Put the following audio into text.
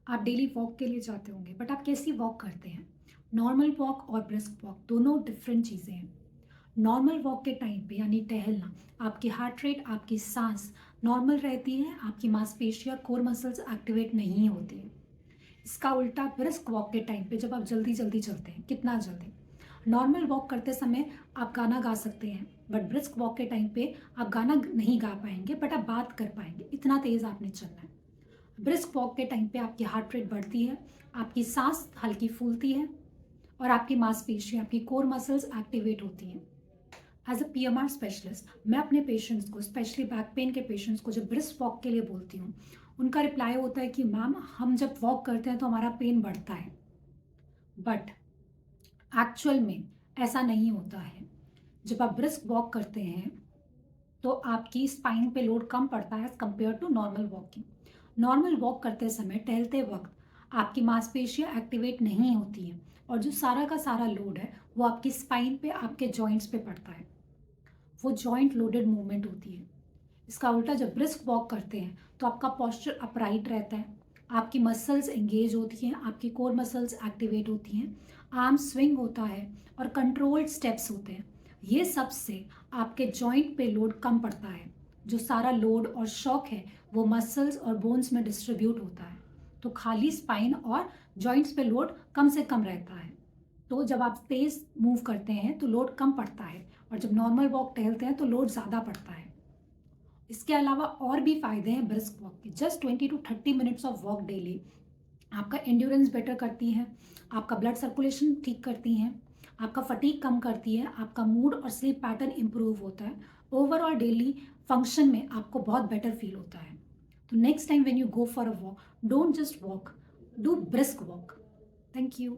आप daily walk के लिए जाते होंगे, बट आप कैसी वॉक करते हैं? नॉर्मल वॉक और ब्रिस्क वॉक दोनों डिफरेंट चीज़ें हैं। नॉर्मल वॉक के टाइम पे यानी टहलना, आपकी हार्ट रेट, आपकी सांस नॉर्मल रहती है, आपकी मांसपेशियाँ, कोर मसल्स एक्टिवेट नहीं होती हैं। इसका उल्टा ब्रिस्क वॉक के टाइम पे जब आप जल्दी-जल्दी चलते हैं, कितना जल्दी? नॉर्मल वॉक करते समय आप गाना गा सकते हैं, बट ब्रिस्क वॉक के टाइम पे आप गाना नहीं गा पाएँगे, बट आप बात कर पाएँगे, इतना तेज़ आपने चलना है। ब्रिस्क वॉक के टाइम पे आपकी हार्ट रेट बढ़ती है, आपकी सांस हल्की फूलती है और आपकी मांसपेशियाँ, आपकी कोर मसल्स एक्टिवेट होती हैं। एज अ पीएमआर स्पेशलिस्ट मैं अपने पेशेंट्स को, स्पेशली बैक पेन के पेशेंट्स को जब ब्रिस्क वॉक के लिए बोलती हूँ, उनका रिप्लाई होता है कि मैम हम जब वॉक करते हैं तो हमारा पेन बढ़ता है, बट एक्चुअल में ऐसा नहीं होता है। जब आप ब्रिस्क वॉक करते हैं तो आपकी स्पाइन पे लोड कम पड़ता है as compare to normal walking. Normal walk करते समय, टहलते वक़्त आपकी मांसपेशियाँ एक्टिवेट नहीं होती हैं और जो सारा का सारा लोड है, वो आपकी स्पाइन पे, आपके जॉइंट्स पे पड़ता है। वो जॉइंट लोडेड मूवमेंट होती है। इसका उल्टा जब ब्रिस्क वॉक करते हैं, तो आपका पोस्चर अपराइट रहता है, आपकी मसल्स एंगेज होती हैं, आपकी कोर मसल्स एक्टिवेट होती हैं, आर्म स्विंग होता है और कंट्रोल्ड स्टेप्स होते हैं। ये सब से आपके जॉइंट पे लोड कम पड़ता है। जो सारा लोड और शॉक है, वो मसल्स और बोन्स में डिस्ट्रीब्यूट होता है। तो खाली स्पाइन और जॉइंट्स पे लोड कम से कम रहता है। तो जब आप तेज़ मूव करते हैं, तो लोड कम पड़ता है और जब नॉर्मल वॉक टहलते हैं, तो लोड ज़्यादा पड़ता है। इसके अलावा और भी फ़ायदे हैं ब्रिस्क वॉक के। Just 20 to 30 minutes of walk daily आपका एंड्योरेंस बेटर करती है, आपका ब्लड सर्कुलेशन ठीक करती हैं, आपका फटीग कम करती है, आपका मूड और स्लीप पैटर्न इम्प्रूव होता है। ओवरऑल डेली फंक्शन में आपको बहुत बेटर फील होता है। तो next time when you go for a walk, don't just walk, do brisk walk. Thank you.